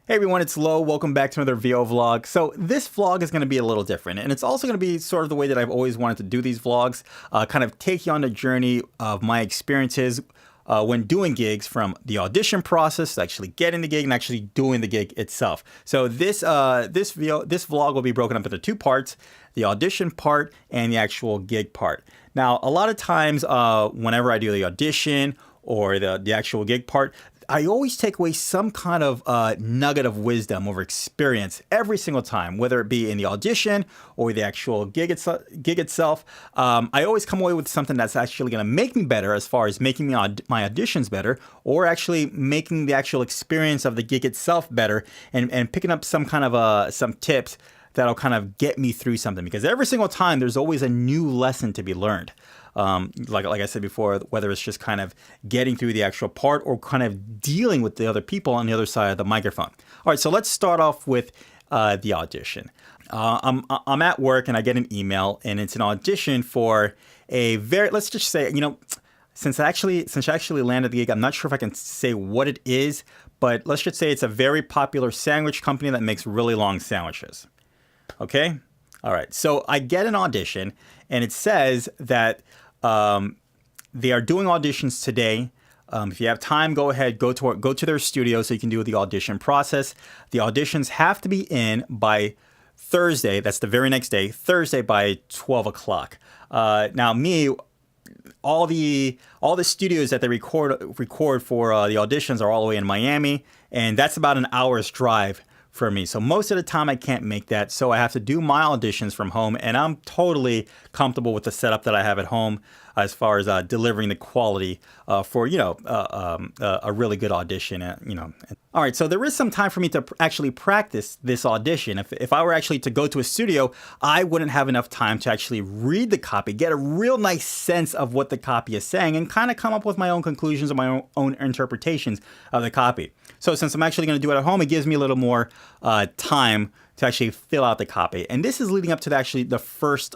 Hey everyone, it's Lo. Welcome back to another VO vlog. So this vlog is going to be a little different, and it's also going to be sort of the way that I've always wanted to do these vlogs, kind of take you on the journey of my experiences when doing gigs, from the audition process to actually getting the gig and actually doing the gig itself. So this vlog will be broken up into two parts: the audition part and the actual gig part. Now, a lot of times whenever I do the audition or the actual gig part, I always take away some kind of nugget of wisdom or experience every single time, whether it be in the audition or the actual gig itself. I always come away with something that's actually going to make me better, as far as making my auditions better, or actually making the actual experience of the gig itself better, and picking up some kind of some tips that'll kind of get me through something. Because every single time there's always a new lesson to be learned. Like I said before, whether it's just kind of getting through the actual part or kind of dealing with the other people on the other side of the microphone. All right, so let's start off with the audition. I'm at work and I get an email, and it's an audition for a let's just say, since I actually landed the gig, I'm not sure if I can say what it is, but let's just say it's a very popular sandwich company that makes really long sandwiches. Okay? All right, so I get an audition, and it says that they are doing auditions today. If you have time, go ahead, go to their studio so you can do the audition process. The auditions have to be in by Thursday. That's the very next day, Thursday by 12 o'clock. Now, all the studios that they record for the auditions are all the way in Miami, and that's about an hour's drive for me. So most of the time I can't make that. So I have to do my auditions from home, and I'm totally comfortable with the setup that I have at home as far as delivering the quality for, a really good audition, All right, so there is some time for me to actually practice this audition. If I were actually to go to a studio, I wouldn't have enough time to actually read the copy, get a real nice sense of what the copy is saying, and kind of come up with my own conclusions or my own interpretations of the copy. So since I'm actually going to do it at home, it gives me a little more time to actually fill out the copy. And this is leading up to the first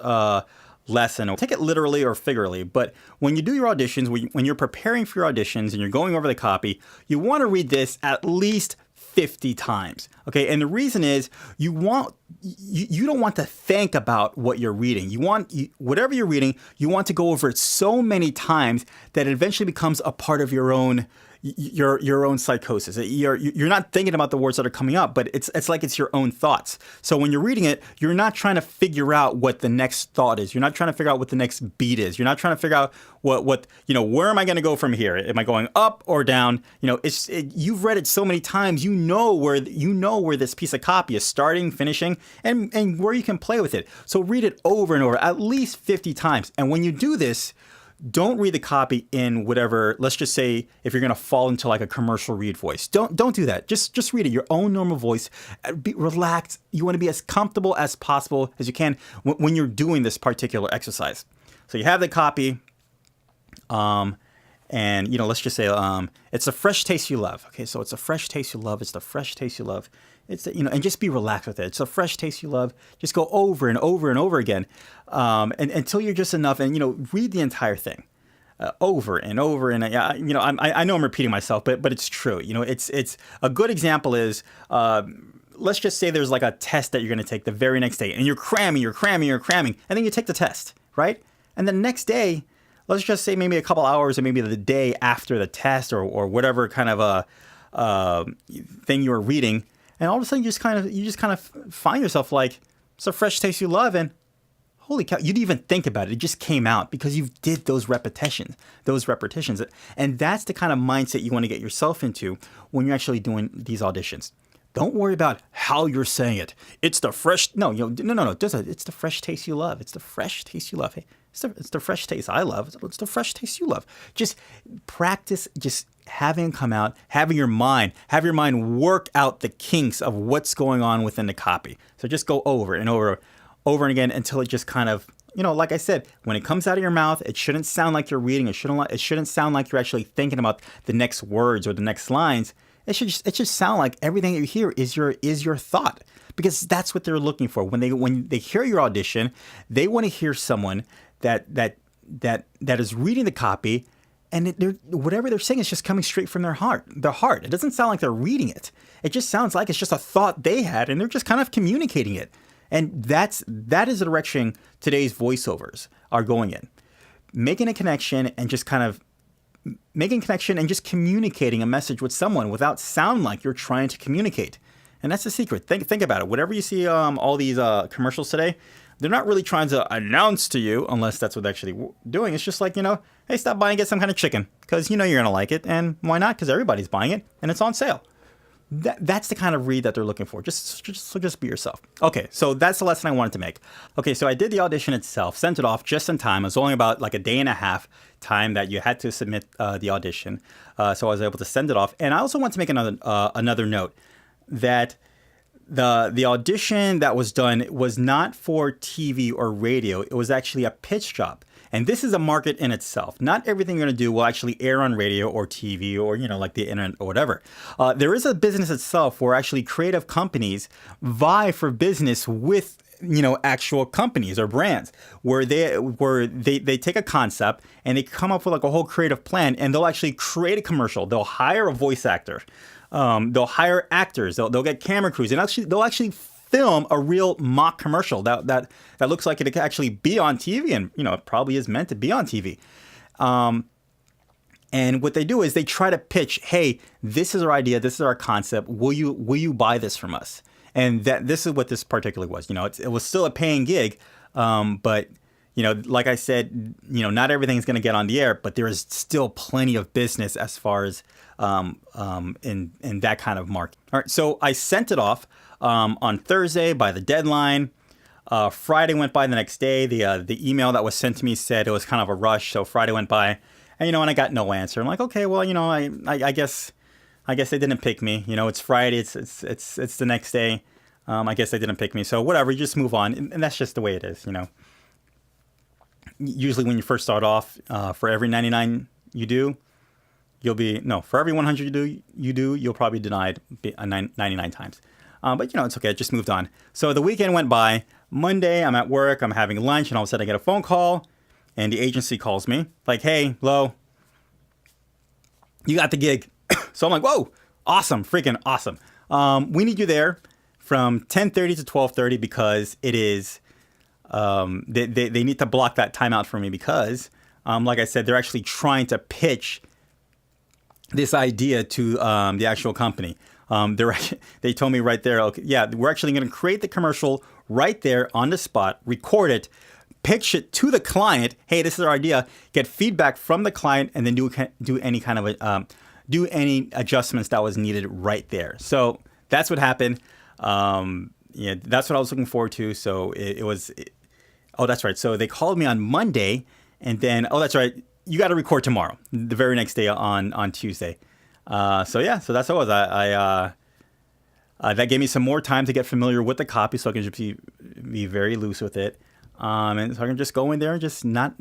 lesson. Take it literally or figuratively, but when you do your auditions, when you're preparing for your auditions and you're going over the copy, you want to read this at least 50 times. Okay, and the reason is you don't want to think about what you're reading. Whatever you're reading, you want to go over it so many times that it eventually becomes a part of your own psychosis. You're not thinking about the words that are coming up, but it's like it's your own thoughts. So when you're reading it, you're not trying to figure out what the next thought is. You're not trying to figure out what the next beat is. You're not trying to figure out where am I going to go from here? Am I going up or down? You've read it so many times, you know where this piece of copy is starting, finishing, and where you can play with it. So read it over and over, at least 50 times. And when you do this, don't read the copy in whatever, let's just say if you're going to fall into like a commercial read voice. Don't do that. Just read it your own normal voice. Be relaxed. You want to be as comfortable as possible as you can when you're doing this particular exercise. So you have the copy, and let's just say it's a fresh taste you love. Okay, so it's a fresh taste you love. It's the fresh taste you love. It's and just be relaxed with it. It's a fresh taste you love. Just go over and over and over again, and until you're just enough. And read the entire thing over and over. And I know I'm repeating myself, but it's true. It's a good example is let's just say there's like a test that you're going to take the very next day, and you're cramming, and then you take the test, right? And the next day, let's just say maybe a couple hours or maybe the day after the test or whatever kind of a thing you were reading. And all of a sudden, you just kind of find yourself like, it's a fresh taste you love, and holy cow, you didn't even think about it. It just came out because you did those repetitions. And that's the kind of mindset you want to get yourself into when you're actually doing these auditions. Don't worry about how you're saying it. It's the fresh, no. It's the fresh taste you love. It's the fresh taste you love. Hey, it's the fresh taste I love. It's the fresh taste you love. Just practice, just having it come out, have your mind work out the kinks of what's going on within the copy. So just go over and over and again until it just kind of, like I said, when it comes out of your mouth, it shouldn't sound like you're reading. It shouldn't sound like you're actually thinking about the next words or the next lines. It should just sound like everything you hear is your thought, because that's what they're looking for. When they hear your audition, they want to hear someone that is reading the copy and whatever they're saying is just coming straight from their heart. It doesn't sound like they're reading it. It just sounds like it's just a thought they had, and they're just kind of communicating it. And that is the direction today's voiceovers are going in. Making a connection and just communicating a message with someone without sound like you're trying to communicate. And that's the secret. Think about it. Whatever you see all these commercials today, they're not really trying to announce to you, unless that's what they're actually doing. It's just like, hey, stop by and get some kind of chicken because you're going to like it. And why not? Because everybody's buying it and it's on sale. That's the kind of read that they're looking for. Just be yourself. Okay, so that's the lesson I wanted to make. Okay, so I did the audition itself, sent it off just in time. It was only about like a day and a half time that you had to submit the audition. So I was able to send it off. And I also want to make another note that the audition that was done was not for TV or radio. It was actually a pitch job. And this is a market in itself. Not everything you're going to do will actually air on radio or TV or, like the internet or whatever. There is a business itself where actually creative companies vie for business with, actual companies or brands where they take a concept and they come up with like a whole creative plan, and they'll actually create a commercial. They'll hire a voice actor. They'll hire actors. They'll get camera crews, and they'll actually film a real mock commercial that looks like it could actually be on TV, and it probably is meant to be on TV. And what they do is they try to pitch, hey, this is our idea, this is our concept. Will you buy this from us? And this is what this particularly was. It was still a paying gig, but like I said, not everything is going to get on the air, but there is still plenty of business as far as in that kind of market. All right, so I sent it off on Thursday by the deadline. Friday went by the next day. The email that was sent to me said it was kind of a rush, so Friday went by, and and I got no answer. I'm like, okay, well, I guess they didn't pick me. It's Friday. It's the next day. I guess they didn't pick me. So whatever, you just move on, and that's just the way it is. Usually when you first start off, for every 99 you do, for every 100 you do, you'll probably be denied 99 times. But it's okay. I just moved on. So the weekend went by. Monday, I'm at work. I'm having lunch, and all of a sudden I get a phone call, and the agency calls me like, "Hey, Lo, you got the gig." So I'm like, "Whoa, awesome, freaking awesome! We need you there from 10:30 to 12:30 because it is they need to block that time out for me because, like I said, they're actually trying to pitch this idea to the actual company." They told me right there, okay, yeah, we're actually going to create the commercial right there on the spot, record it, pitch it to the client. Hey, this is our idea. Get feedback from the client, and then do any kind of do any adjustments that was needed right there. So that's what happened. That's what I was looking forward to. So it was. Oh, that's right. So they called me on Monday, and then that's right. You got to record tomorrow, the very next day on Tuesday. So that's what it was. That gave me some more time to get familiar with the copy, so I can just be very loose with it, and so I can just go in there and just not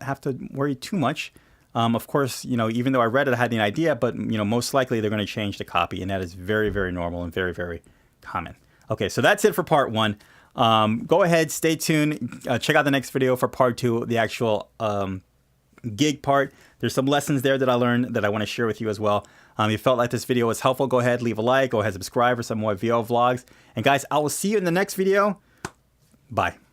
have to worry too much. Of course, even though I read it, I had an idea, but most likely they're going to change the copy, and that is very, very normal and very, very common. Okay, so that's it for part one. Go ahead, stay tuned, check out the next video for part two, the actual gig part. There's some lessons there that I learned that I want to share with you as well. If you felt like this video was helpful, go ahead, leave a like, go ahead, subscribe for some more VO vlogs. And guys, I will see you in the next video. Bye.